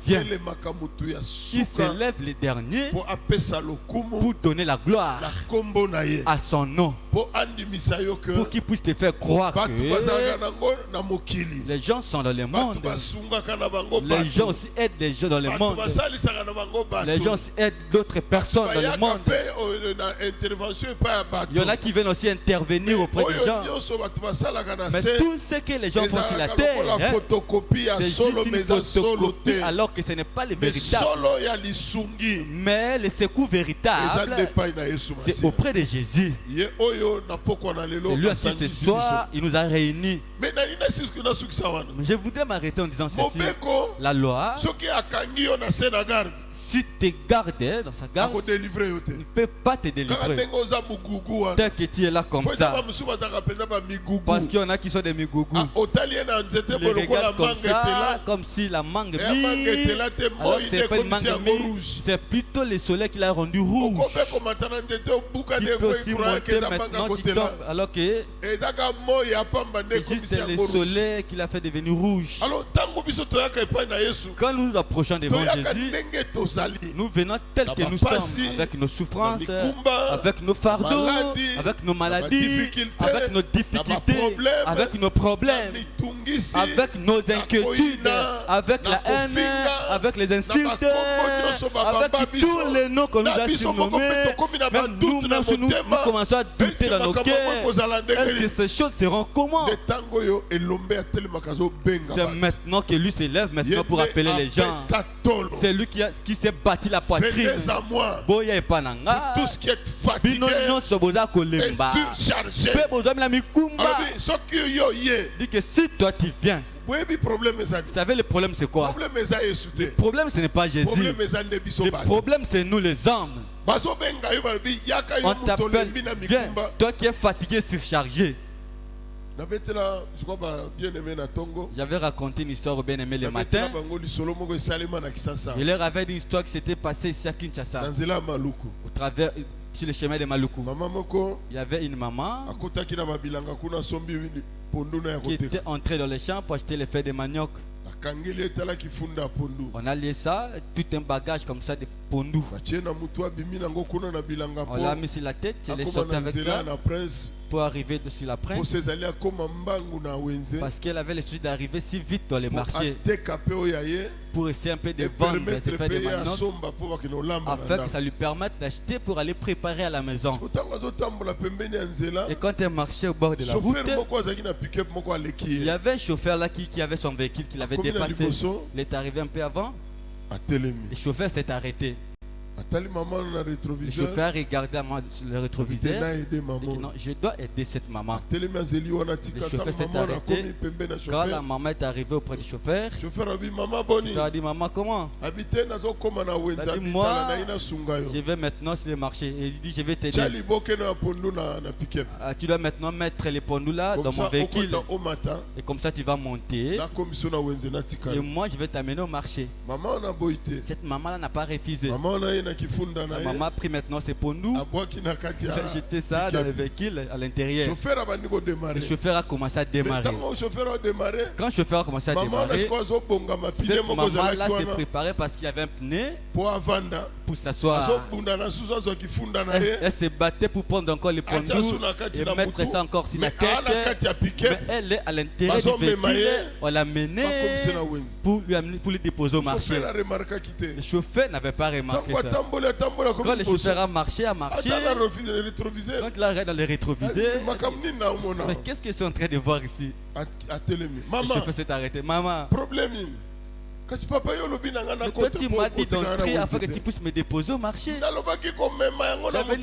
vient. Il s'élève les derniers pour donner la gloire à son nom. Pour qu'il puisse te faire croire que les gens sont dans le monde. Les gens aussi aident des gens dans le monde. Les gens aussi aident d'autres personnes dans le monde. Il y en a qui viennent aussi intervenir auprès des gens. Mais tout ce que les gens font sur la terre, c'est juste une photocopie, alors que ce n'est pas le véritable. Mais le secours véritable, c'est auprès de Jésus. C'est lui aussi ce soir, il nous a réunis. Je voudrais m'arrêter en disant ceci. La loi, si tu gardes dans sa garde, il ne peut pas te délivrer. Tel que tu es là comme ça. Parce qu'il y en a qui sont des migougous. Ils regardent comme ça, comme si la mangue mise. Alors que ce n'est pas une mangue mise, c'est plutôt le soleil qui l'a rendu rouge. Tu peux aussi monter maintenant, tu tombes. Alors que c'est juste le soleil qui l'a fait devenir rouge. Quand nous nous approchons devant Jésus, nous venons tels que nous sommes, avec nos souffrances, avec nos fardeaux, avec nos maladies, avec nos difficultés, avec nos problèmes, avec nos inquiétudes, avec la haine, avec les insultes, avec tous les noms qu'on nous a surnommés. Même nous-mêmes, nous commençons à douter dans nos cœurs. Est-ce que ces choses seront comment? C'est maintenant que lui s'élève maintenant pour appeler les gens. C'est lui qui s'est bâti la poitrine. Boya epananga. Tout ce qui est fatigué et surchargé. Dit que si toi tu viens, vous savez le problème c'est quoi? Le problème ce n'est pas Jésus. Le problème c'est nous les hommes. On t'appelle, viens, toi qui es fatigué, surchargé. J'avais raconté une histoire au bien-aimé le matin. Je leur avais dit une histoire qui s'était passée ici à Kinshasa, au travers, sur le chemin de Maluku. Il y avait une maman qui était entrée dans les champs pour acheter les feuilles de manioc. On a lié ça, tout un bagage comme ça de pondu. On l'a mis sur la tête, elle est sortie avec ça pour arriver sur la prince. Parce qu'elle avait le souci d'arriver si vite dans les marchés pour essayer un peu de vendre ses feuilles de manioc afin que ça lui permette d'acheter pour aller préparer à la maison. Et quand elle marchait au bord de la route, il y avait un chauffeur là qui avait son véhicule qui l'avait dépassé. Il est arrivé un peu avant. Le chauffeur s'est arrêté. Le chauffeur regardait le rétroviseur et dit non, je dois aider cette maman. Le chauffeur s'est arrêté. Quand la maman est arrivée auprès du chauffeur, le chauffeur a dit maman comment? Il a dit moi je vais maintenant sur le marché. Et il dit je vais t'aider. Tu dois maintenant mettre les pondous là dans mon véhicule. Et comme ça tu vas monter. Et moi je vais t'amener au marché. Cette maman là n'a pas refusé. La maman a pris maintenant ses pondous. J'ai jeté ça dans le véhicule à l'intérieur. Le chauffeur a commencé à démarrer. Quand le chauffeur a commencé à démarrer, cette maman-là s'est préparée parce qu'il y avait un pneu pour s'asseoir. Elle se battait pour prendre encore les pondous et mettre ça encore sur la tête. Mais elle est à l'intérieur du véhicule. On l'a menée pour lui déposer au marché. Le chauffeur n'avait pas remarqué ça. Quand le chauffeur a marché, quand il arrête dans les rétroviseurs, mais qu'est-ce qu'ils sont en train de voir ici? Le chauffeur s'est arrêté. Maman, mais toi tu m'as dit d'entrer afin que tu puisses me déposer au marché. Il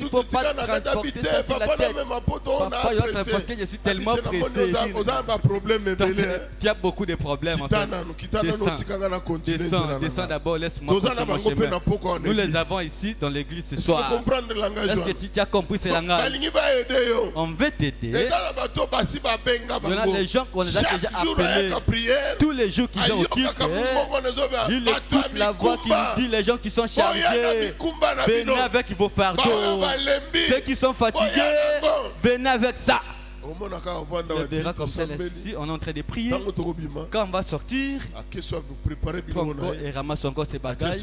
ne faut pas transporter ça sur la tête. Papa, parce que je suis tellement pressé. Tu as beaucoup de problèmes en fait. Descends d'abord, laisse-moi continuer mon chemin. Nous les avons ici dans l'église ce soir. Est-ce que tu as compris ce langage? On veut t'aider. Il y en a des gens qu'on les a déjà appelés. Tous les jours qu'ils ont au culte, il écoute la voix qui nous dit les gens qui sont chargés, venez avec vos fardeaux. Ceux qui sont fatigués, venez avec ça. On verra comme ça, si on est en train de prier, quand on va sortir, encore, il ramasse encore ses bagages,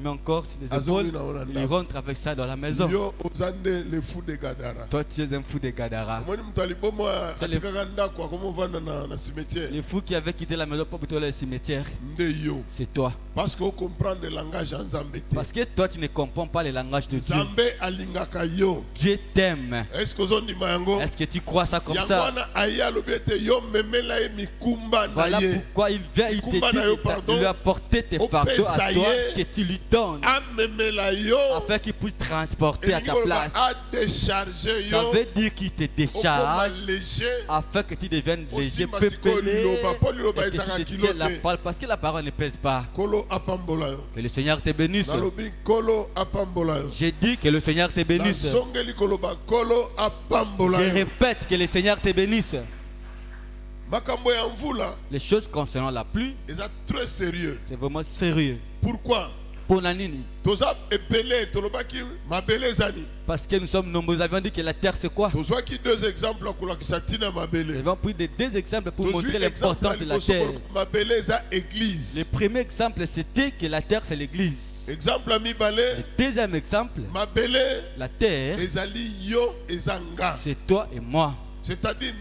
mais encore sur les épaules, il rentre avec ça dans la maison. Toi, tu es un fou de Gadara. C'est le fou qui avait quitté la maison pour plutôt le cimetière. C'est toi. Parce qu'on comprend le langage en Zambé. Parce que toi, tu ne comprends pas le langage de Dieu. Dieu t'aime. Est-ce que tu crois ça comme ça? Voilà pourquoi il vient, il te dit, il lui a porté tes fardeaux à toi, que tu lui donnes, afin qu'il puisse transporter à ta place. Ça veut dire qu'il te décharge, afin que tu deviennes léger, peuplé, et que tu te tiens la parole, parce que la parole ne pèse pas. Que le Seigneur te bénisse. J'ai dit que le Seigneur te bénisse. Je répète que le Seigneur te bénisse. Les choses concernant la pluie, c'est vraiment sérieux. Pourquoi? Parce que nous sommes nombreux. Nous avions dit que la terre c'est quoi? Nous avons pris deux exemples pour montrer l'importance de la terre. Le premier exemple c'était que la terre c'est l'église. Le deuxième exemple, la terre c'est toi et moi. C'est-à-dire,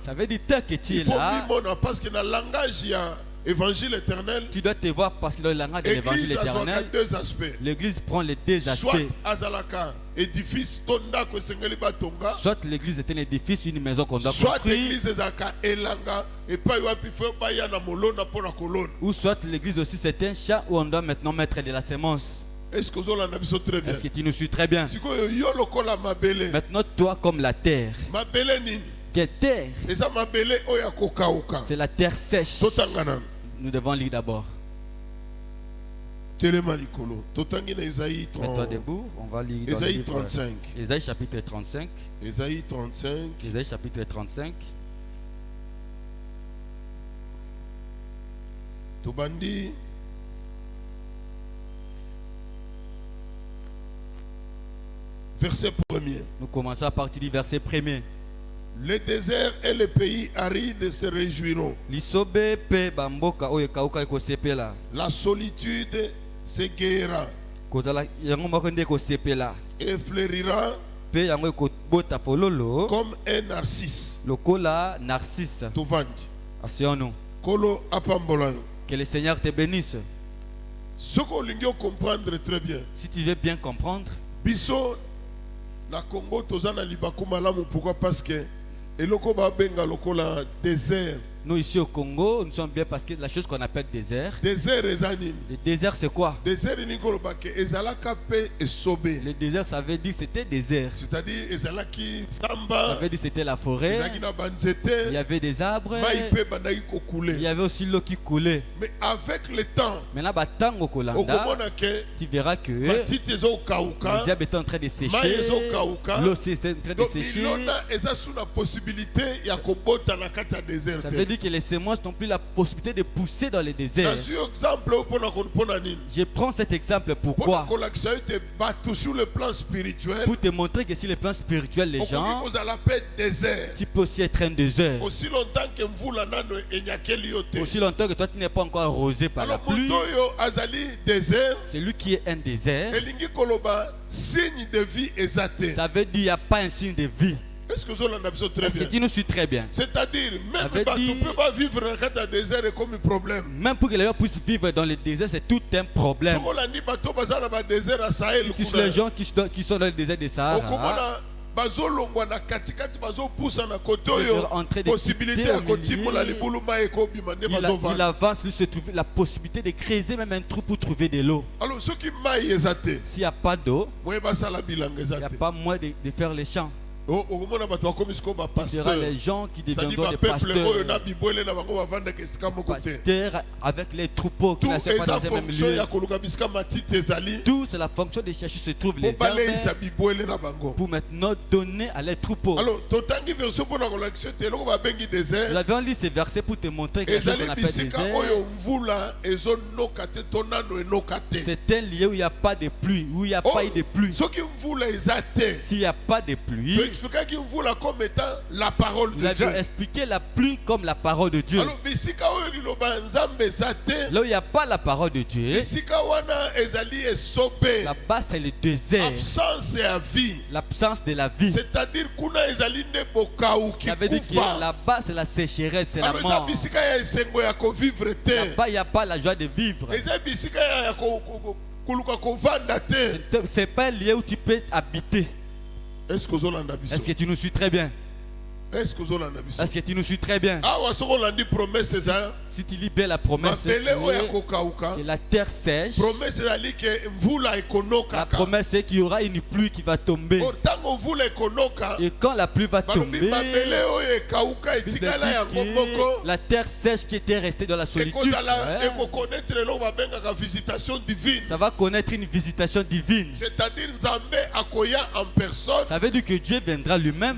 ça veut dire que tu es là. Parce que dans le langage, il y a évangile éternel. Tu dois te voir parce que dans le langage de l'évangile éternel, l'église prend les deux aspects. Soit l'église est un édifice, une maison qu'on doit construire. Ou soit l'église aussi c'est un champ où on doit maintenant mettre de la sémence. Est-ce que tu nous suis très bien? Maintenant, toi comme la terre. Quelle terre? C'est la terre sèche. Nous devons lire d'abord. Mets-toi debout, on va lire dans Ésaïe 35. Ésaïe chapitre 35. Ésaïe 35. Ésaïe chapitre 35. Tobandi. Verset 1er. Nous commençons à partir du verset 1er. Le désert et les pays arides se réjouiront. La solitude s'égayera et fleurira comme un narcisse. Que le Seigneur te bénisse. Ce qu'on comprendre très bien. Si tu veux bien comprendre, Biso na Congo tozana libaku malamu, pourquoi? Parce que eloko ba benga lokola désert. Nous ici au Congo, nous sommes bien parce que la chose qu'on appelle désert. Désert le désert c'est quoi? Désert le désert ça veut dire c'était désert. C'est-à-dire samba. Ça veut dire c'était la forêt. Il y avait des arbres. Il y avait aussi l'eau qui coulait. Mais avec le temps, tu verras que les arbres étaient en train de sécher. L'eau aussi était en train de sécher. Ça veut dire que les semences n'ont plus la possibilité de pousser dans les déserts. Je prends cet exemple pourquoi? Sur le plan spirituel, pour te montrer que sur le plan spirituel, les gens, tu peux aussi être un désert. Aussi longtemps que toi tu n'es pas encore arrosé par la pluie. C'est lui qui est un désert. Signe de vie exalté. Ça veut dire qu'il n'y a pas un signe de vie. Est-ce que tu nous suis très bien? C'est-à-dire, même tu ne peux pas vivre dans le désert comme un problème. Même pour que les gens puissent vivre dans le désert, c'est tout un problème. Si tu suis les gens qui sont dans le désert de Sahara, il avance, lui se trouve la possibilité de creuser même un trou pour trouver de l'eau. Alors, s'il n'y a pas d'eau, il n'y a pas moyen de faire les champs. Il y aura les gens qui deviendront des pasteurs avec les troupeaux qui ne sont pas dans le même lieu. Tout c'est la fonction de chercher se trouve les herbes pour maintenant donner à les troupeaux. Alors, nous avions lu ces versets pour te montrer que ce qu'on appelle désert, c'est un lieu où il n'y a pas de pluie, où il n'y a pas eu de pluie. S'il n'y a pas de pluie, expliqué qu'il vous la comme étant la parole de Dieu. Nous avions expliqué la pluie comme la parole de Dieu. Alors, là où il n'y a pas la parole de Dieu, là-bas c'est le désert. Absence et vie. L'absence de la vie. C'est-à-dire qu'on a ça veut dire que là-bas c'est la sécheresse, c'est la mort. Là-bas il n'y a pas la joie de vivre. C'est pas un lieu où tu peux habiter. Est-ce que tu nous suis très bien? Est-ce que tu nous suis très bien? Si tu lis bien la promesse que la terre sèche, la promesse c'est qu'il y aura une pluie qui va tomber. Et quand la pluie va tomber, la terre sèche qui était restée dans la solitude, ça va connaître une visitation divine. C'est-à-dire en personne. Ça veut dire que Dieu viendra lui-même.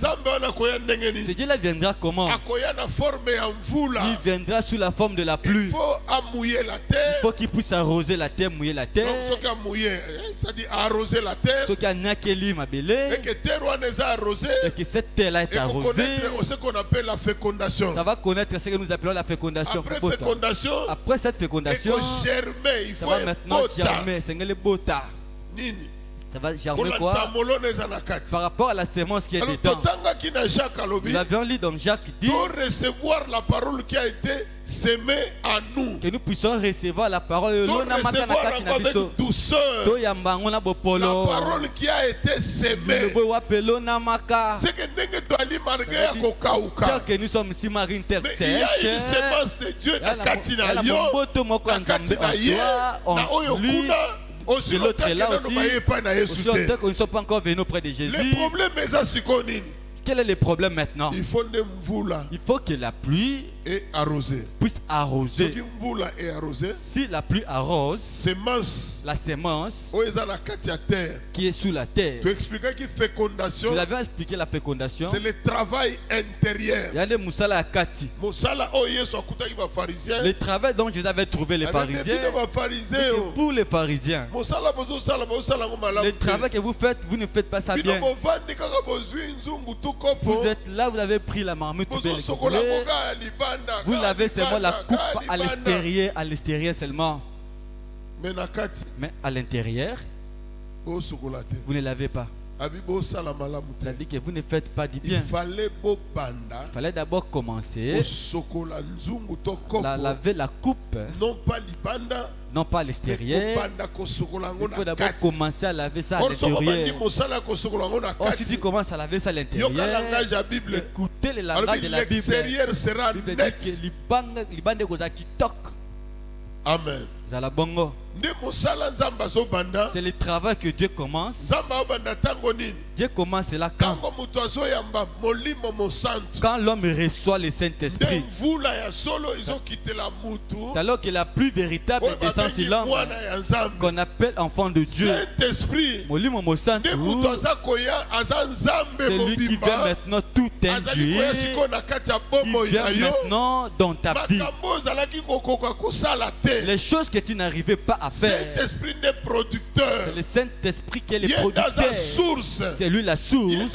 Ce Dieu là viendra comment? Il viendra sous la forme de la pluie. Il faut mouiller la terre. Il faut qu'il puisse arroser la terre, mouiller la terre. Donc, ce qui a mouillé, ça dit arroser la terre. Ce qui a nakeli ma belé. Et que terre est arrosée. Et que cette terre là est arrosée. Ce qu'on appelle la fécondation. Ça va connaître ce que nous appelons la fécondation. Après cette fécondation, ça va maintenant germer. C'est le bota. Ça va germer quoi? Par rapport à la semence qui est dedans. Nous avions lu dans Jacques 10 recevoir la parole qui a été semée à nous. Que nous puissions recevoir la parole. Recevoir avec douceur la parole qui a été semée. C'est que nous sommes si marine terre sèche. Il y a une semence de Dieu dans Katina aussi l'autre est là aussi longtemps qu'on ne soit pas encore venu auprès de Jésus. Le problème est ça. Quel est le problème maintenant? Il faut que la pluie puisse arroser. Si la pluie arrose, la semence qui est sous la terre. Tu expliquais que fécondation. Nous avions expliqué la fécondation. C'est le travail intérieur. Le travail dont Jésus avait trouvé les pharisiens. Pour les pharisiens, le travail que vous faites, vous ne faites pas ça bien. Vous êtes là, vous avez pris la marmite, vous l'avez seulement la coupe à l'extérieur seulement. Mais à l'intérieur, vous ne l'avez pas. Il a dit que vous ne faites pas du bien. Il fallait d'abord commencer à laver la coupe, non pas à l'extérieur. Il faut d'abord commencer à laver ça à l'intérieur. Or, si tu commences à laver ça à l'intérieur, écoutez le langage de la Bible. Amen. C'est le travail que Dieu commence. Dieu commence là quand l'homme reçoit le Saint-Esprit. C'est alors que la plus véritable descend sur l'homme, qu'on appelle enfant de Dieu. C'est lui qui vient maintenant tout induire, qui vient maintenant dans ta vie. Les choses que tu n'arrivais pas à faire, c'est le Saint-Esprit qui est le producteur. C'est lui la source.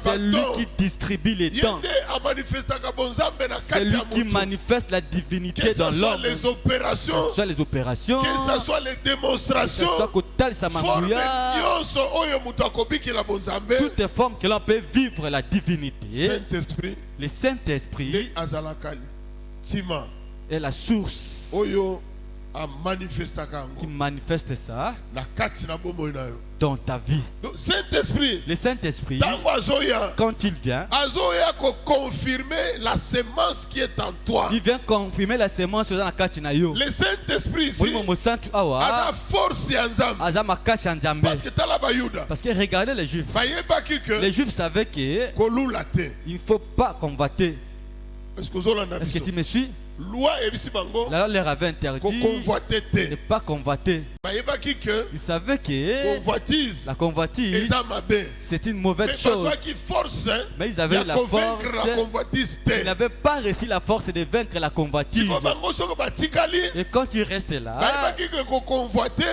C'est lui qui distribue les dons. C'est lui qui manifeste la divinité dans l'homme. Que ce soit les opérations, que ce soit les démonstrations, toutes les formes que l'on peut vivre la divinité. Le Saint-Esprit est la source qui manifeste ça dans ta vie. Le Saint-Esprit, quand il vient, confirmer la semence qui est en toi. Il vient confirmer la semence dans la katina yo. Le Saint-Esprit ici a force parce que regardez les Juifs. Les Juifs savaient que il ne faut pas convoiter. Est-ce que tu me suis? La loi leur avait interdit de ne pas convoiter. Ils savaient que la convoitise, c'est une mauvaise chose. Mais ils avaient la force. Ils n'avaient pas réussi la force de vaincre la convoitise. Et quand tu restes là,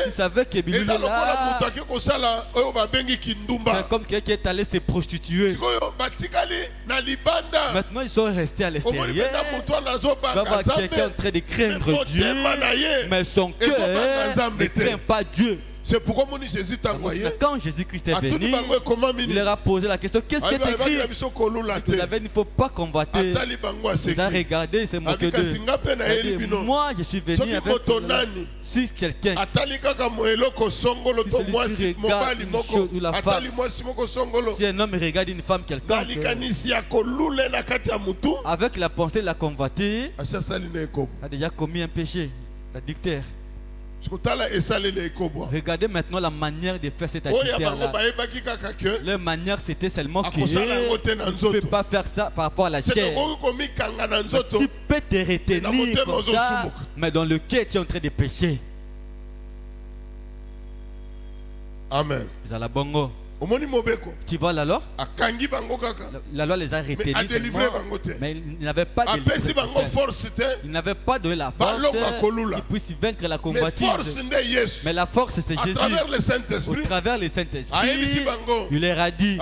ils savaient que Bilulu là, c'est comme quelqu'un qui est allé se prostituer. Maintenant ils sont restés à l'extérieur. Va voir quelqu'un en train de craindre Dieu, mais son cœur ne craint pas Dieu. C'est pourquoi Jésus t'a envoyé. Quand Jésus-Christ est venu, il leur a posé la question, qu'est-ce qui est écrit? Il ne faut pas convoiter. Il a regardé, il s'est moqué d'eux. Moi, je suis venu avec si quelqu'un, si un homme regarde une femme quelconque, avec la pensée de la convoiter, a déjà commis un péché, l'adultère. Regardez maintenant la manière de faire cet adultère-là. Leur manière, c'était seulement que tu ne peux pas faire ça par rapport à la chair. Tu peux te retenir comme ça, mais dans le cœur, tu es en train de pécher. Amen. Tu vois la loi? La loi les a retenus, mais ils n'avaient pas de ils n'avaient pas de la force qui puisse vaincre la convoitise. Mais la force c'est Jésus. Au travers le Saint-Esprit, il leur a dit,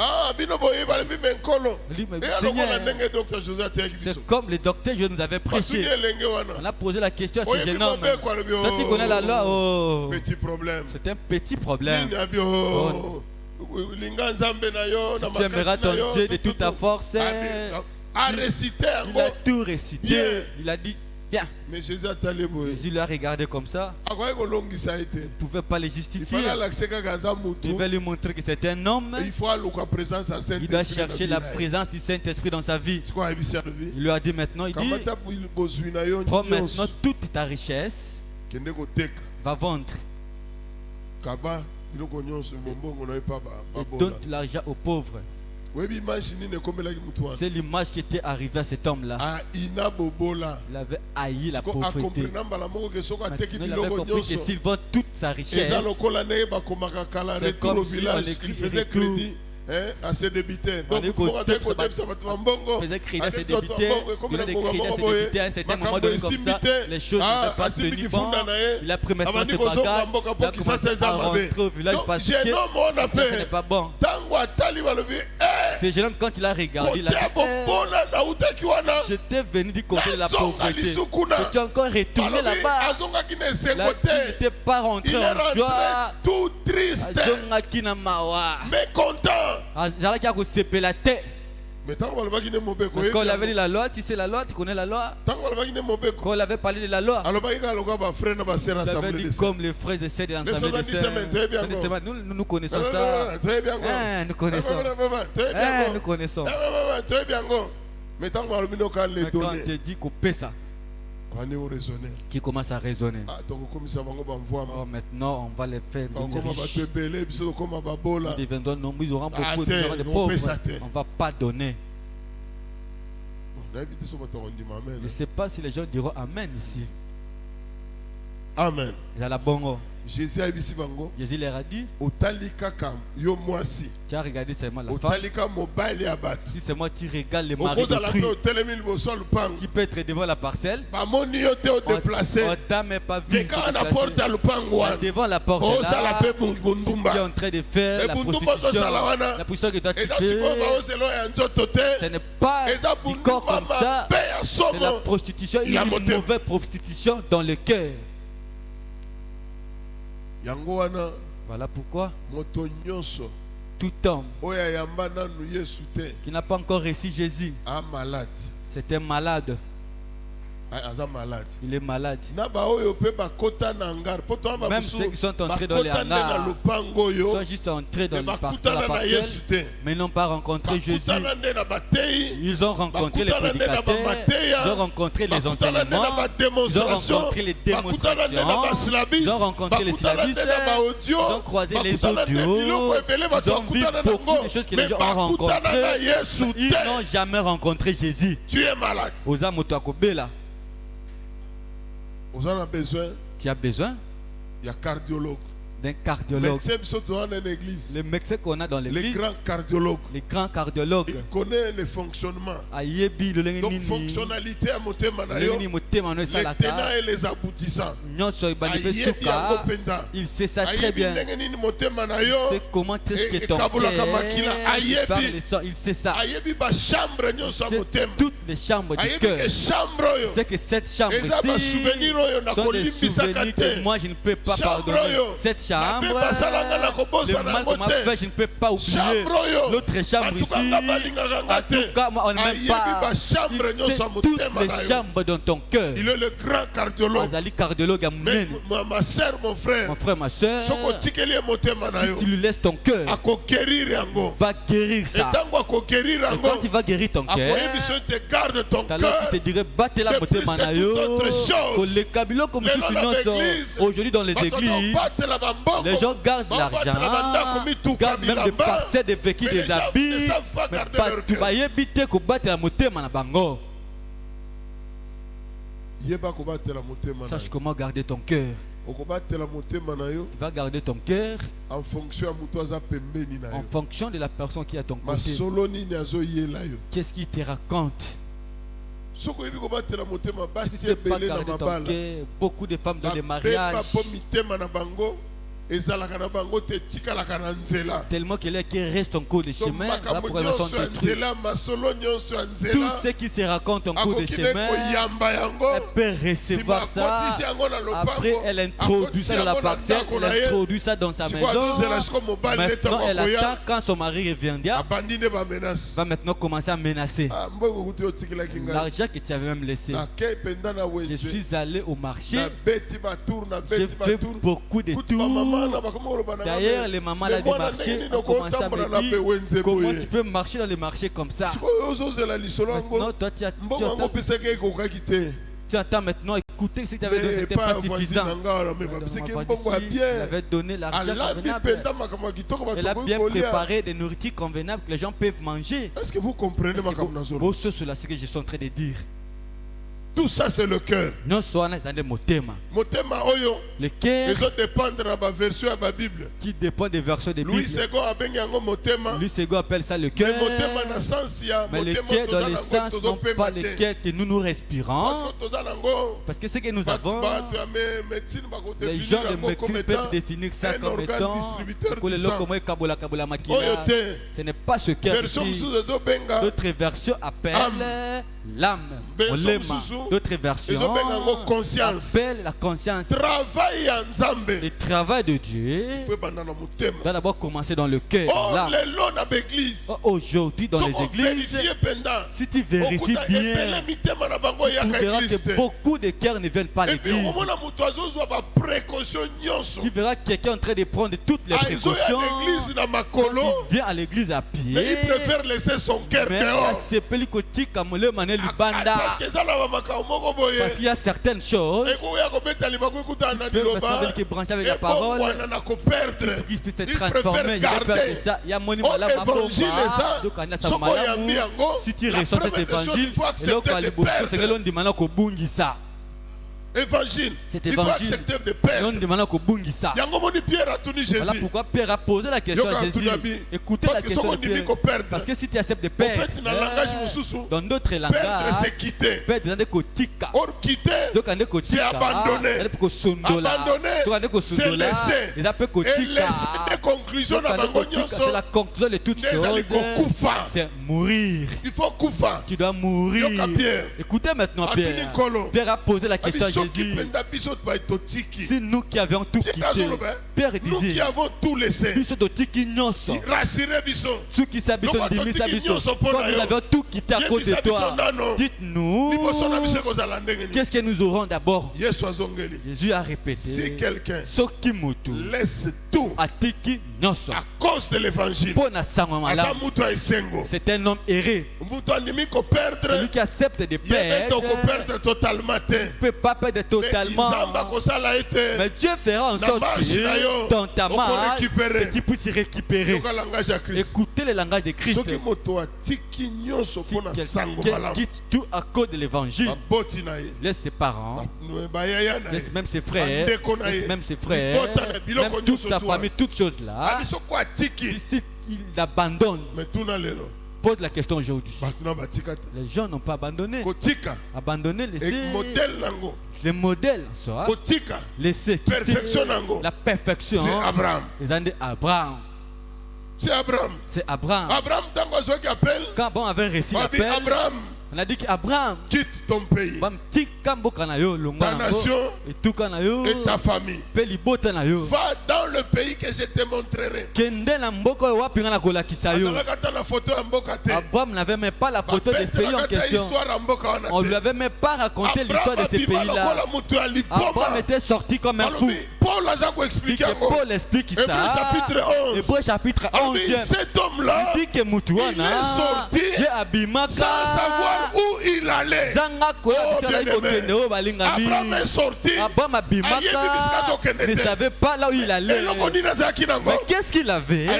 c'est comme le docteur je nous avait prêché. On a posé la question à ce jeune homme. Toi tu connais la loi? Oh, c'est un petit problème. Tu aimeras ton Dieu de toute ta force. Il a tout récité. Il a dit bien. Mais Jésus l'a regardé comme ça. Il ne pouvait pas le justifier. Il va lui montrer que c'est un homme. Il doit chercher la présence du Saint-Esprit dans sa vie. Il lui a dit maintenant, il dit, prends maintenant toute ta richesse, va vendre. Et donne l'argent aux pauvres. C'est l'image qui était arrivée à cet homme-là. Il avait haï la pauvreté. Maintenant, il avait compris que s'il vend toute sa richesse, c'est comme si on écrivait tout. À ses débiteurs. Donc, faisait crédit à ses débiteurs. Il a des crédits à ses débiteurs. À un certain moment donné, comme ça, les choses n'étaient pas tenues bon. Il a pris maintenant ses bagages. Il a commencé à rentrer au village parce que ce n'est pas bon. Ce jeune homme, quand il a regardé, il a dit, j'étais venu du côté de la pauvreté. Et tu es encore retourné là-bas. Là, tu n'étais pas rentré en joie. Tout triste. Mécontent. Mais quand il avait dit la loi, tu sais la loi, tu connais la loi. Quand il avait parlé de la loi, il avait dit comme les frères et sœurs de l'Assemblée des sœurs. Nous connaissons ça. Nous connaissons. Nous connaissons. Mais quand on te dit qu'on paie ça, qui commence à raisonner. Oh, maintenant, on va les faire riches. Ils deviendront nombreux, ils auront beaucoup de pauvres. On ne va pas donner. Je ne sais pas si les gens diront Amen ici. Amen. Jésus leur a dit, tu as regardé seulement la femme. Si c'est moi, tu regardes les maris d'autrui. Tu peux être devant la parcelle. On t'a même pas vu. Devant la porte là, tu es en train de faire la prostitution. La prostitution que toi tu fais, ce n'est pas du corps comme ça. C'est la prostitution, une mauvaise prostitution dans le cœur. Voilà pourquoi tout homme qui n'a pas encore reçu Jésus, c'est un malade. Il est malade. Même ceux qui sont entrés dans les hangars sont juste entrés dans la parcelle, mais n'ont pas rencontré Jésus. Ils ont rencontré les prédicateurs, ils ont rencontré les enseignements, ils ont rencontré les démonstrations, ils ont rencontré les syllabus, ils ont croisé les audios, ils ont vu beaucoup de choses que les gens ont rencontrées. Ils n'ont jamais rencontré Jésus. Tu es malade. Oza moto akobela. Tu as besoin d'un cardiologue. D'un cardiologue. Les médecins qu'on a dans l'église. Les grands cardiologues. Les grands cardiologues. Ils connaissent le fonctionnement. Donc fonctionnalité à les tenants et les aboutissants. Il sait ça très bien. C'est comment est-ce que ton cœur. Il sait ça. Toutes les chambres du cœur. C'est que cette chambre ici sont des souvenirs que moi je ne peux pas pardonner. Cette chambre, le mal qu'on m'a fait, je ne peux pas oublier. L'autre chambre ici, en tout cas, moi, on ne m'aime pas. Il sait toutes les chambres dans ton cœur. Il est le grand cardiologue. Ma soeur, mon frère, ma soeur, si tu lui laisses ton cœur, va guérir ça. Et quand tu vas guérir ton cœur, alors tu te dirais, battez la beauté manayo. Les kabilos comme aujourd'hui dans les églises, les gens gardent l'argent, gardent même des parcelles, des vécus, des habits, mais pas tu vas éviter que battre la beauté manabango. Sache comment garder ton cœur. Tu vas garder ton cœur en fonction de la personne qui est à ton côté. Qu'est-ce qu'il te raconte? Si tu ne sais pas garder ton cœur, beaucoup de femmes dans les mariages, tellement qu'elle est qui reste en cours de chemin, là pourquoi elles sont détruites. Tout ce qui se raconte en cours de chemin, elle peut recevoir ça. Après, elle introduit ça dans la parcelle, elle introduit ça dans sa maison. Maintenant, elle attend quand son mari reviendra, va maintenant commencer à menacer. L'argent que tu avais même laissé. Je suis allé au marché, j'ai fait beaucoup de tours. D'ailleurs, les mamans là du marché ont commencé à me dire comment tu peux marcher dans les marchés comme ça. Maintenant, toi, tu attends maintenant écouter ce que tu avais donné, c'était pas suffisant. Il avait donné l'argent convenable. Elle a bien préparé des nourritures convenables que les gens peuvent manger. Est-ce que vous comprenez ce que je suis en train de dire? Tout ça c'est le cœur. Le cœur qui dépend des versions de Bible. Louis II appelle ça le cœur. Mais le cœur dans le sens non pas le cœur que nous respirons. Parce que ce que nous avons, les gens de médecine peuvent définir ça comme étant ce n'est pas ce cœur ici. D'autres versions appellent l'âme. D'autres versions appellent la conscience. Le travail de Dieu doit d'abord commencer dans le cœur. Aujourd'hui dans les églises, si tu vérifies bien, tu verras que beaucoup de cœurs ne viennent pas à l'église. Tu verras quelqu'un en train de prendre toutes les précautions. Il vient à l'église à pied, mais il préfère laisser son cœur dehors. Parce qu'il y a certaines choses qui branchent avec la parole, qui puissent se transformer. Il y a mon si tu reçois cet évangile, évangile, il faut accepter de perdre. Voilà pourquoi Pierre a posé la question à Jésus. Écoutez la question de Pierre. Parce que si tu acceptes de perdre, dans d'autres langages, perdre c'est abandonner. C'est laisser. Les conclusions c'est la conclusion de toutes choses. C'est mourir. Il faut koufa. Tu dois mourir. Écoutez maintenant Pierre. Pierre a posé la question à Jésus. C'est nous qui avions tout quitté. Pierre disait, nous qui avons tout laissé. Ceux qui s'habillent, comme nous avions tout quitté à cause de toi. Dites-nous, qu'est-ce que nous aurons d'abord? Jésus a répété, si quelqu'un laisse tout, À cause de l'évangile. C'est un homme erré. Celui qui accepte de perdre. Totalement. Il ne peut pas perdre totalement. Mais Dieu fera en sorte que dans ta marche, que tu puisses récupérer. Écoutez le langage de Christ. Si quelqu'un quitte tout à cause de l'évangile, laisse ses parents, laisse même ses frères, laisse même ses frères, même toute sa famille, toutes choses là. Ici, il abandonne. Pose la question aujourd'hui. Les gens n'ont pas abandonné. Abandonner, laisser les modèles, laisser la perfection. C'est Abraham. Abraham. C'est Abraham. C'est Abraham. Abraham, quand on avait reçu l'appel, on a dit qu'Abraham quitte ton pays, ta nation et ta famille. Va dans le pays que je te montrerai. Abraham n'avait même pas la photo des pays en question. On ne lui avait même pas raconté l'histoire de ces pays-là. Abraham était sorti comme un fou. Paul explique ça. Hébreux chapitre 11. Cet homme-là, il est sorti sans savoir où il allait. Abraham est sorti. Ne savait pas là où il allait. Mais qu'est-ce qu'il avait? Il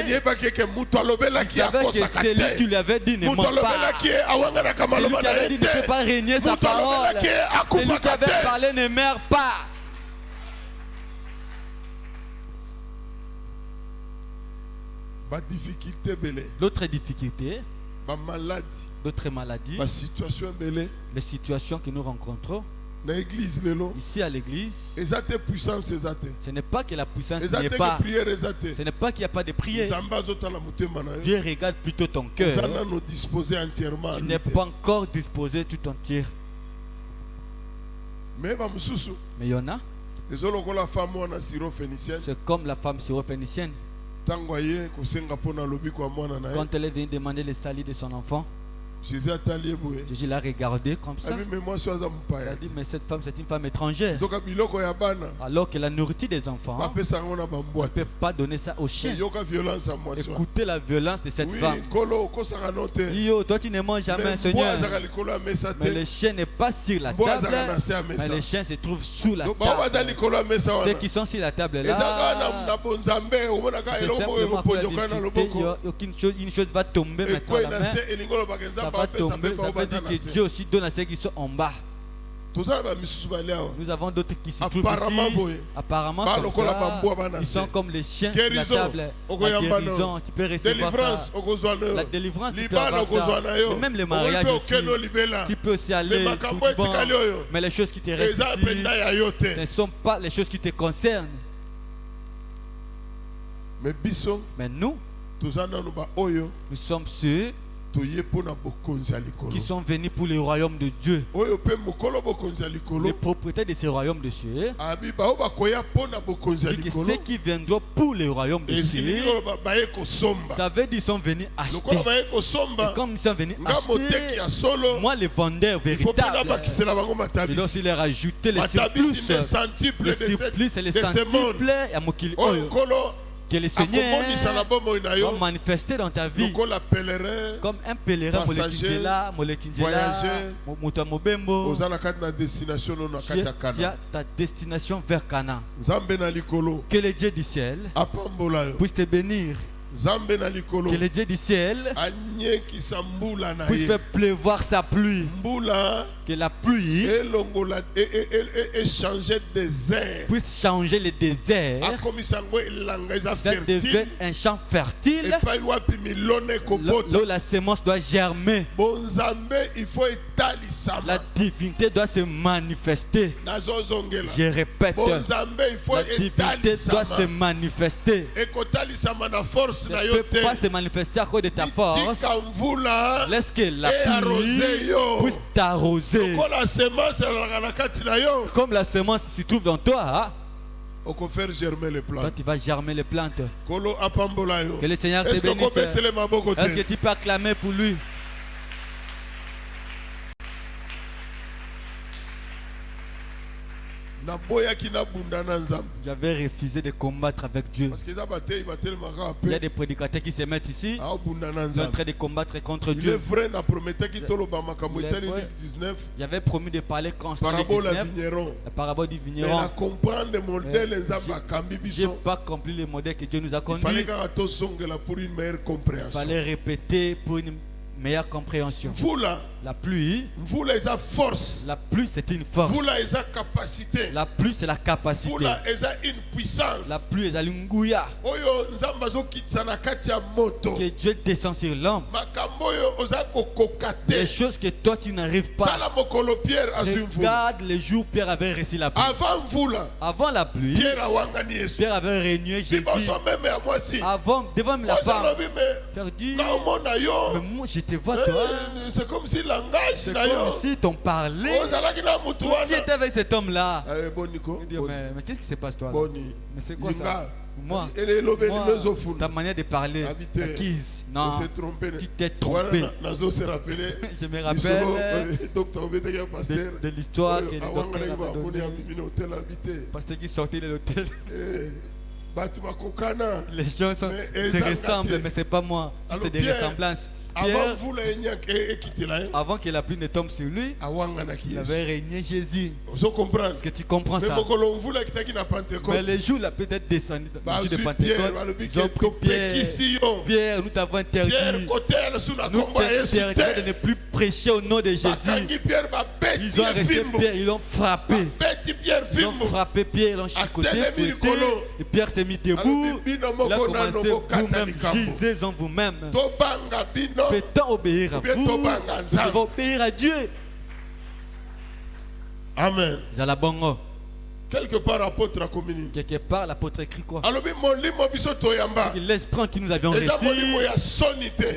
savait que celui qui lui avait dit ne ment pas. Celui qui avait dit ne peut pas régner sa parole. Celui qui avait parlé ne meurt pas. L'autre difficulté, d'autres maladies, les situations que nous rencontrons ici à l'église, ce n'est pas que la puissance n'y est pas, ce n'est pas qu'il n'y a pas de prière. Dieu regarde plutôt ton cœur. Tu n'es pas encore disposé tout entier. Mais il y en a, c'est comme la femme syrophénicienne. Quand elle est venue demander le salut de son enfant, Jésus l'a regardé comme ça. Il a dit, mais cette femme, c'est une femme étrangère. Alors que la nourriture des enfants, on ne peut pas donner ça aux chiens. Écoutez la violence de cette femme. Yo, toi tu ne manges jamais, Seigneur. Mais le chien n'est pas sur la table, mais le chien se trouve sous la table. Ceux qui sont sur la table là, c'est simplement pour la difficulté. Une chose va tomber maintenant la main. Ça va tomber, ça veut dire que Dieu aussi donne à ceux qui sont en bas. Nous avons d'autres qui se trouvent ici. Apparemment, comme ça, ils sont comme les chiens sur la table. La guérison, tu peux recevoir ça. La délivrance, tu peux avoir ça. Et même les mariages aussi, tu peux aussi aller tout bon. Mais les choses qui te restent ici, ce ne sont pas les choses qui te concernent. Mais nous sommes ceux qui sont venus pour le royaume de Dieu. Les propriétaires de ce royaume de Dieu, ceux qui viendront pour le royaume de Dieu, ça veut dire qu'ils sont venus acheter. Et comme ils sont venus acheter, moi les vendeurs véritables, je dois aussi leur ajouter les surplus et les centiples. Que le Seigneur va manifester dans ta vie comme un pèlerin, tu as ta destination vers Canaan. Que le Dieu du ciel puisse te bénir. Que le Dieu du ciel puisse faire pleuvoir sa pluie. Que la pluie puisse changer le désert. Ça devient un champ fertile. Là où la semence doit germer. La divinité doit se manifester. Je répète, la divinité doit se manifester. Ne peut pas se manifester à cause de ta force. Laisse que la pluie puisse t'arroser. Comme la semence se trouve dans toi, toi tu vas germer les plantes. Que le Seigneur te bénisse. Est-ce que tu peux acclamer pour lui? J'avais refusé de combattre avec Dieu. Il y a des prédicateurs qui se mettent ici. Ils sont en train de combattre contre Dieu. Il avait promis de parler constamment. La parabole du vigneron. Je n'ai pas compris le modèle que Dieu nous a conduit. Il fallait répéter pour une meilleure compréhension. La pluie, force. La pluie c'est une force. Capacité. La pluie c'est la capacité. Une puissance. La pluie c'est l'ungouya. Que Dieu descend sur l'homme. Les choses que toi tu n'arrives pas. Regarde les jours où Pierre avait reçu la pluie. Avant la pluie, Pierre avait régné Jésus. Avant, devant la femme, Pierre dit, mais moi je te vois toi. C'est comme si c'est comme si t'en parlais. Tu étais avec cet homme-là. Mais qu'est-ce qui se passe toi là? Mais c'est quoi ça? Moi, ta manière de parler, acquise. Non, tu t'es trompé. Je me rappelle de l'histoire que le docteur parce qu'il sortait de l'hôtel. Les gens se ressemblent, mais c'est pas moi. Juste des ressemblances. Pierre, avant que la pluie ne tombe sur lui, il avait régné Jésus. Est-ce que tu comprends ça? Mais les jours la pluie est descendue dans le jour de Pentecôte, ils ont pris Pierre. Pierre, nous t'avons interdit. Nous t'interdit de ne plus prêcher au nom de Jésus. Ils ont arrêté Pierre, ils l'ont frappé. Ils ont frappé Pierre, ils l'ont chicoté, fouetté. Et Pierre s'est mis debout. Il a commencé vous-même, gisez en vous-même. Peut-on obéir à vous? Nous devons obéir à Dieu. Amen. Quelque part, l'apôtre écrit quoi? L'esprit que nous avions reçu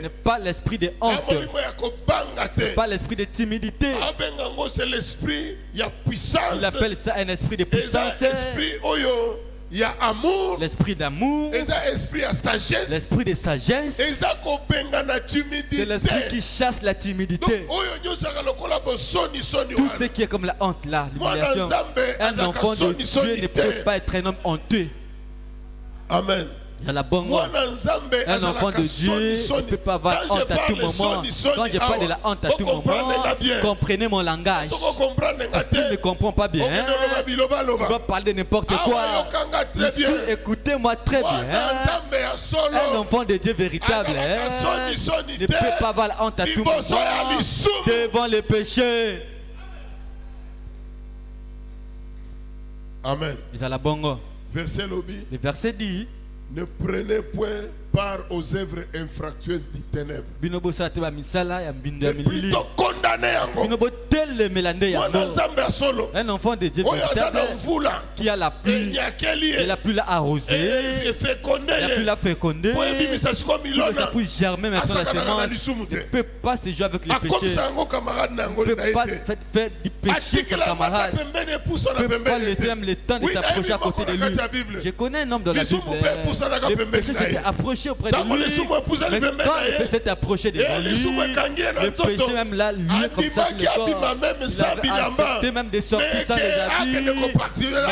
n'est pas l'esprit de honte, n'est pas l'esprit de timidité. Il appelle ça un esprit de puissance. Il y a amour, l'esprit d'amour, l'esprit de sagesse, c'est l'esprit qui chasse la timidité. Tout ce qui est comme la honte là, l'humiliation. Un enfant de Dieu ne peut pas être un homme honteux. Amen. Il y a la bonne voie. Un enfant de Dieu ne peut pas avoir honte à tout moment. Quand je parle de la honte à tout moment, comprenez mon langage. Parce que tu ne comprends pas bien. Tu vas parler de n'importe quoi. Ici, écoutez-moi très bien. Un enfant de Dieu véritable ne peut pas avoir la honte à tout moment devant le péché. Amen. Le verset dit: ne prenez point part aux œuvres infractueuses des ténèbres. Mais plutôt condamnez un enfant de Dieu qui a la pluie, et la pluie l'a arrosé, la pluie l'a fécondé, ça peut germer maintenant la semence. Ne peut pas se jouer avec les péchés. Ne peut pas faire du péché son camarade. Ne peut pas laisser même le temps de s'approcher à côté de lui. Je connais un homme dans la Bible. Le péché s'était approché auprès de lui. Mais quand le péché s'est approché de lui, le péché même l'a lié comme ça sur le corps. Il avait accepté même de sortir sans les habits, mais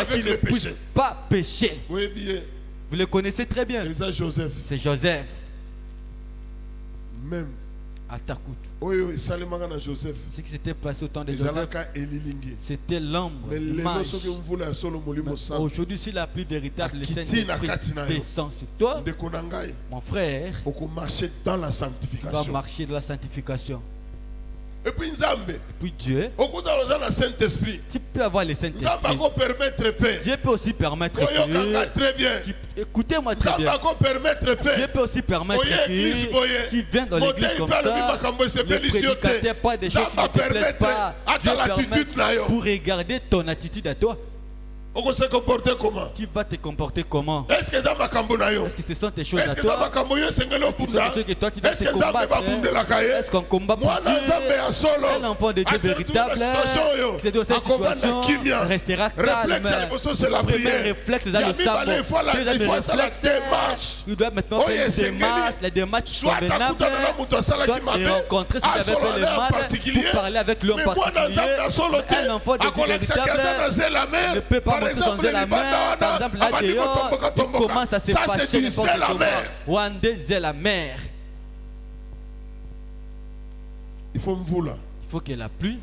qu'il ne puisse pas pécher. Vous le connaissez très bien. C'est Joseph. Même à Takut. Ce qui s'était passé au temps de Joseph, c'était l'ombre. Aujourd'hui, si la pluie véritable, le Saint-Esprit descend sur toi, mon frère, tu vas marcher dans la sanctification. Et puis Dieu, tu peux avoir le Saint-Esprit. Dieu peut aussi permettre que, écoutez-moi très bien, Dieu peut aussi permettre que tu viennes dans l'église comme ça, le prédicateur pas des choses qui ne te plaisent pas. Dieu permet pour regarder ton attitude à toi. Tu vas te comporter comment? Est-ce que ce sont tes choses à toi? Est-ce que ce sont des choses que toi tu dois te combattre? Est-ce qu'on combat pour Dieu? Un enfant de Dieu véritable, c'est dans cette situation, restera calme. Le premier réflexe, c'est le sabot. Deuxième réflexe, il doit maintenant faire une démarche, les démarches convenables, soit de rencontrer ceux qui avaient fait le mal pour parler avec l'homme particulier. Un enfant de Dieu véritable ne peut pas monter son zèle amer. Par exemple, là dehors, il commence à se fâcher n'importe comment. Wande zèle amer. Il faut que la pluie,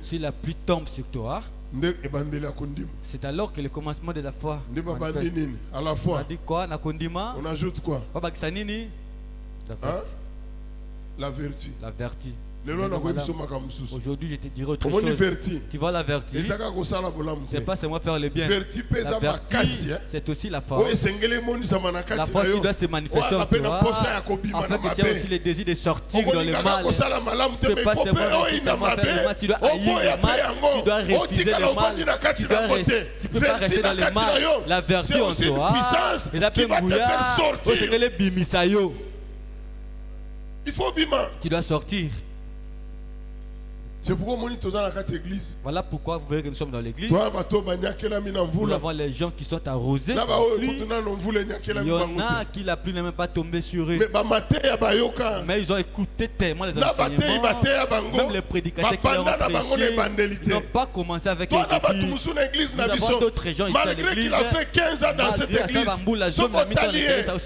si la pluie tombe sur toi, c'est alors que le commencement de la foi. À la fois. On ajoute quoi? La vertu. La vertu. Aujourd'hui, je te dirai autre chose. Tu vois la vertu. C'est pas seulement faire le bien. La vertu, c'est aussi la foi. La foi qui doit se manifester en toi, afin que tu aies aussi le désir de sortir dans le mal. Tu ne peux pas seulement faire le mal, tu dois haïr le mal, tu dois refuser le mal, tu ne peux pas rester dans le mal. La vertu en toi, et la il faut bima. Tu dois sortir. C'est pourquoi nous sommes dans l'église. Voilà pourquoi vous voyez que nous sommes dans l'église. Nous avons les gens qui sont arrosés. Il y en a qui la pluie n'est même pas tombée sur eux. Mais ils ont écouté tellement les enseignements. Même les prédicateurs qui ont prêché, ils n'ont pas commencé avec l'église. Nous avons d'autres gens ici à l'église. Malgré qu'il a fait 15 ans dans cette église,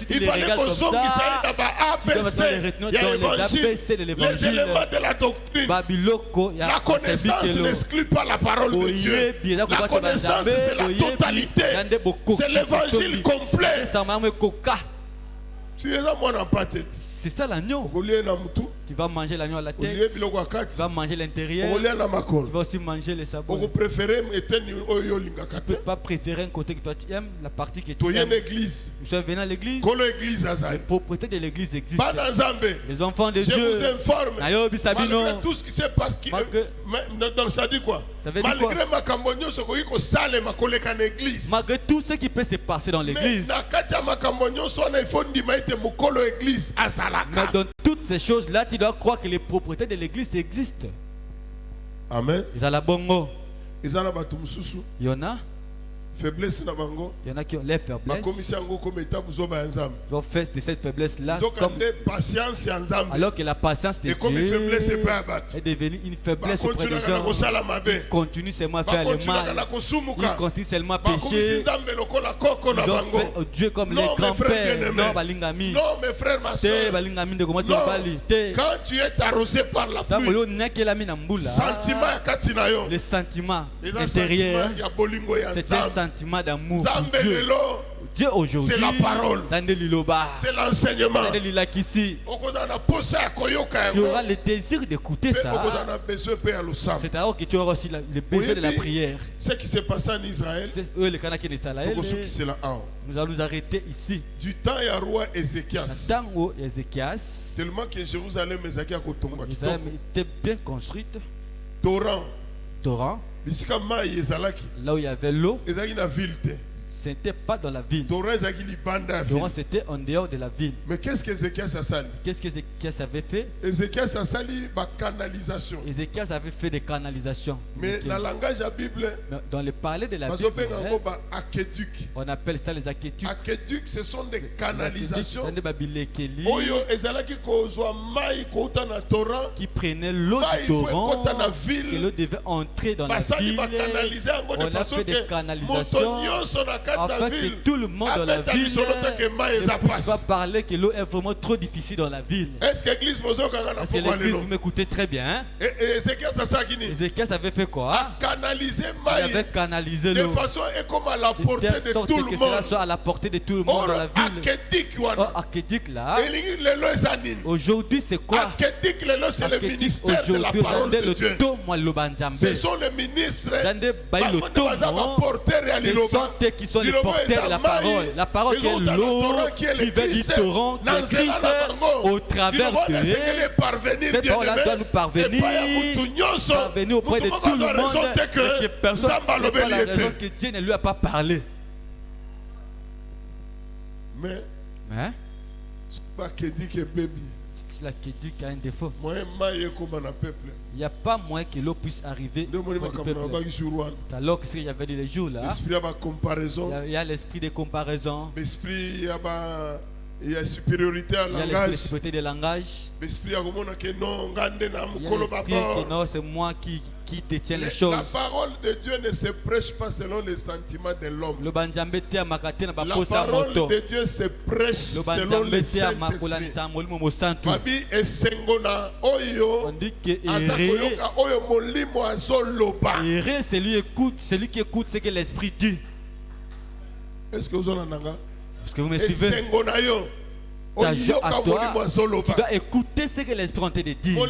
il fallait qu'on songe les éléments de la doctrine. La connaissance n'exclut pas la parole de Dieu. La connaissance, c'est la totalité. C'est l'évangile complet. C'est ça l'agneau. Tu vas manger l'agneau à la tête. Tu vas manger l'intérieur. Tu vas aussi manger les sabots. Tu ne peux pas préférer un côté que toi tu aimes, la partie que tu aimes. Nous sommes venus à l'église. Les propriétés de l'église existent. Les enfants de Dieu. Je vous informe. Malgré tout ce qui se passe. Donc ça dit quoi? Malgré malgré tout ce qui peut se passer dans l'église. Mais dans toutes ces choses-là, tu dois croire que les propriétés de l'église existent. Amen. Il y en a. Faiblesse il y en a qui ont les faiblesses. Ils vont faire de cette faiblesse-là comme patience alors que la patience de Dieu est devenue une faiblesse auprès des gens. Ils continuent seulement à faire le mal. Ils continuent seulement à pécher. Ils ont fait Dieu comme les grands-pères. Non, balingami. Non, mes frères, ma soeur. Quand tu es arrosé par la pluie, le sentiment intérieur, c'est un sentiment d'amour pour Dieu. Dieu aujourd'hui, c'est la parole, c'est l'enseignement. Tu auras le désir d'écouter ça. C'est alors que tu auras aussi le besoin de la prière. Ce qui s'est passé en Israël, nous allons nous arrêter ici. Du temps et à roi Ézéchias. Tellement que Jérusalem était bien construite. Torrent. Là où il y avait l'eau, ce n'était pas dans la ville. Torrent, c'était en dehors de la ville. Mais qu'est-ce qu'Ézéchias a sali? Qu'est-ce qu'Ézéchias avait fait? Ézéchias a sali la canalisation. Ézéchias avait fait des canalisations. Mais dans le langage de la Bible, dans le parler de la Bible, on appelle ça les aqueducs. Aqueducs, ce sont des canalisations qui prenaient l'eau du torrent et l'eau devait entrer dans la ville. On a fait des canalisations afin que tout le monde dans la ville ne puisse pas parler que l'eau est vraiment trop difficile dans la ville. Est-ce que l'église vous m'écoutez très bien? Ézéchias avait fait quoi? Il avait canalisé l'eau de façon comme à la portée de tout le monde. Cela soit à la portée de tout le monde dans la ville. Aqueduc là. Aujourd'hui c'est quoi? C'est le ministère de la parole de Dieu. Ce sont les ministres qui sont les porteurs de la parole. La parole qui est l'eau, qui vient du torrent, qui est Christ au travers de cette parole-là doit nous parvenir auprès de tout le monde et que personne n'a pas la raison que Dieu ne lui a pas parlé. Mais pas que dit que baby. C'est la qui dit qu'il y a un défaut. Il n'y a pas moyen que l'eau puisse arriver. Alors que ce qu'il y avait dit les jours là, il y a l'esprit de comparaison. Il y a supériorité à langage. Il y a l'esprit de langage. Il y a l'esprit que non, c'est moi qui détient les choses. La parole de Dieu ne se prêche pas selon les sentiments de l'homme. La parole de Dieu se prêche selon les Saint-Esprit. Celui qui écoute ce que l'esprit dit. Est-ce que vous en avez? Est-ce que vous me suivez? Ta joie à toi, tu dois écouter ce que l'esprit est en train de dire.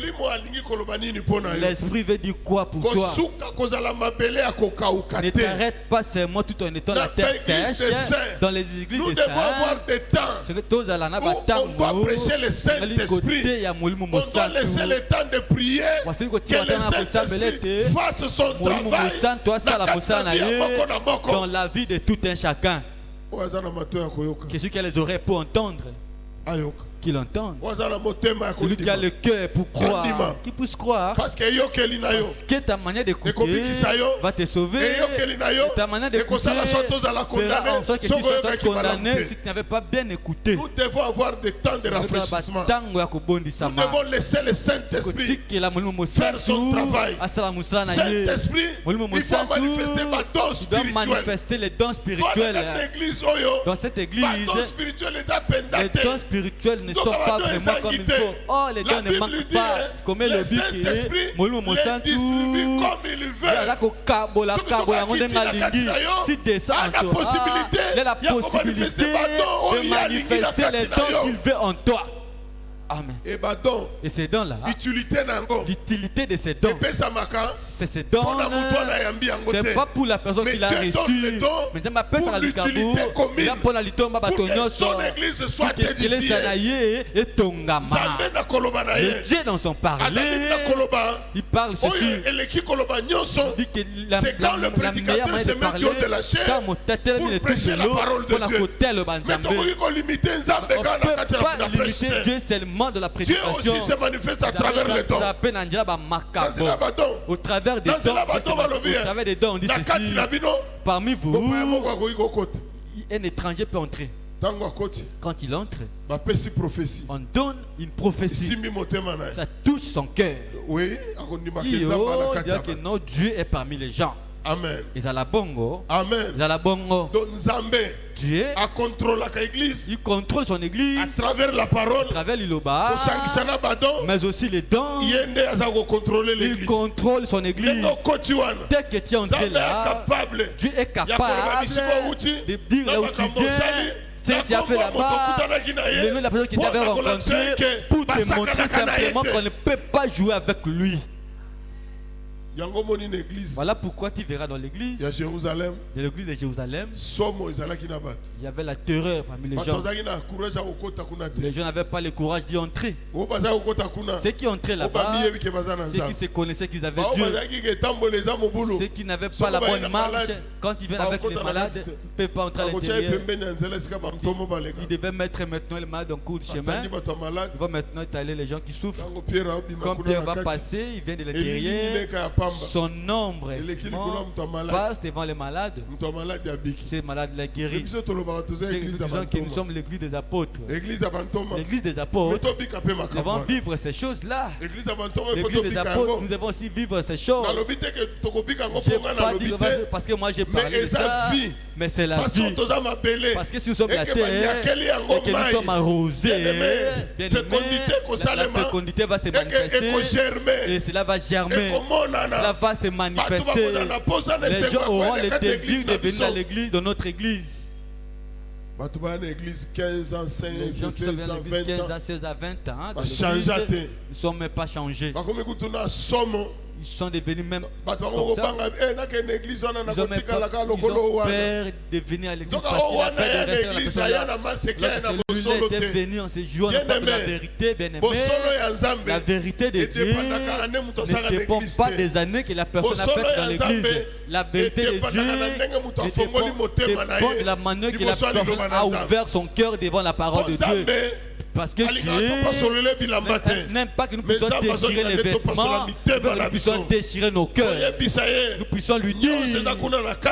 L'esprit veut dire quoi pour toi? Ne t'arrête pas seulement tout en étant la terre sèche. Dans les églises nous des devons avoir des temps où on doit prêcher le Saint-Esprit. On doit laisser le temps de prier, que le Saint-Esprit fasse son travail dans la vie de tout un chacun. Que ceux qui a les oreilles pour entendre, qu'il entende. Celui qui a le cœur pour croire, qui puisse croire. Parce que ta manière d'écouter va te sauver. Ta manière d'écouter fera en sorte que tu sois condamné si tu n'avais pas bien écouté. Nous devons avoir des temps de rafraîchissement. Nous devons laisser le Saint-Esprit faire son travail. Saint-Esprit, il faut manifester les dons spirituels. Dans cette église, les dons spirituels ne sont pas vraiment comme il faut. Oh, les dons ne manquent pas. Comme le but qui est, si descend en toi, il a la possibilité de manifester les dons qu'il veut en toi. Amen. Et ces dons-là, l'utilité de ces dons, c'est ces dons, c'est pas pour la personne qui l'a reçu, mais ma personne il a pour la litomba batonyo son église soit édifiée. Le Dieu dans son parler, il parle ceci. C'est quand le prédicateur se met du haut de la chair pour prêcher la parole de Dieu. Mais tu peux limiter Dieu seulement de la prédication. Dieu aussi se manifeste à travers les dons. Au travers des dons, on dit ceci. Parmi vous, un étranger peut entrer. Quand il entre, on donne une prophétie. Ça touche son cœur. Il dit que non, Dieu est parmi les gens. Amen. Amen. Donc Dieu a contrôlé l'église. Il contrôle son église à travers la parole, à travers l'Iloba, mais aussi les dons. Il contrôle son église. Dès que tu es entré là, Dieu est capable de dire là où tu viens. Si tu as fait là-bas, le nom de la personne qui t'avait rencontré pour te montrer simplement qu'on ne peut pas jouer avec lui. Voilà pourquoi tu verras dans l'église de Jérusalem, il y avait la terreur parmi les gens. Les gens n'avaient pas le courage d'y entrer. Ceux qui entraient là-bas, ceux qui se connaissaient qu'ils avaient Dieu, ceux qui n'avaient pas la bonne marche, quand ils viennent avec les malades, ils ne peuvent pas entrer à l'intérieur. Ils devaient mettre maintenant les malades en cours de chemin. Ils vont maintenant étaler les gens qui souffrent. Comme Pierre va passer, il vient de l'intérieur. Son ombre passe devant les malades. Ces malades les guéris. C'est que nous sommes l'église des apôtres. L'église des apôtres, nous devons vivre ces choses-là. L'église des apôtres, nous devons aussi vivre ces choses. Je pas dit parce que moi j'ai parlé de ça, mais c'est la vie. Parce que si nous sommes la terre et que nous sommes arrosés, la fécondité va se manifester et cela va germer. Cela va se manifester. Les gens auront le désir de venir à l'église, dans notre église. Les gens qui sont venus à l'église 15 à 16 à 20 ans, nous ne sommes pas changés. Ils sont devenus même comme ça. Ils ont même peur de venir à l'église parce qu'il a peur de rester dans la personne là. Celui-là était venu en ce jour, on parle de la vérité, bien aimé. La vérité de Dieu ne dépend pas des années que la personne a faites dans l'église. La vérité de Dieu dépend de la manière que la personne a ouvert son cœur devant la parole de Dieu. Parce que Dieu n'aime pas que nous puissions déchirer les vêtements, que nous puissions déchirer nos cœurs. Nous puissions lui dire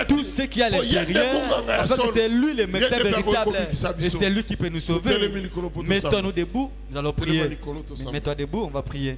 tout ce qui est à l'intérieur, parce que c'est lui le médecin véritable et c'est lui qui peut nous sauver. Mettons-nous debout, nous allons prier. Mets-toi debout, on va prier.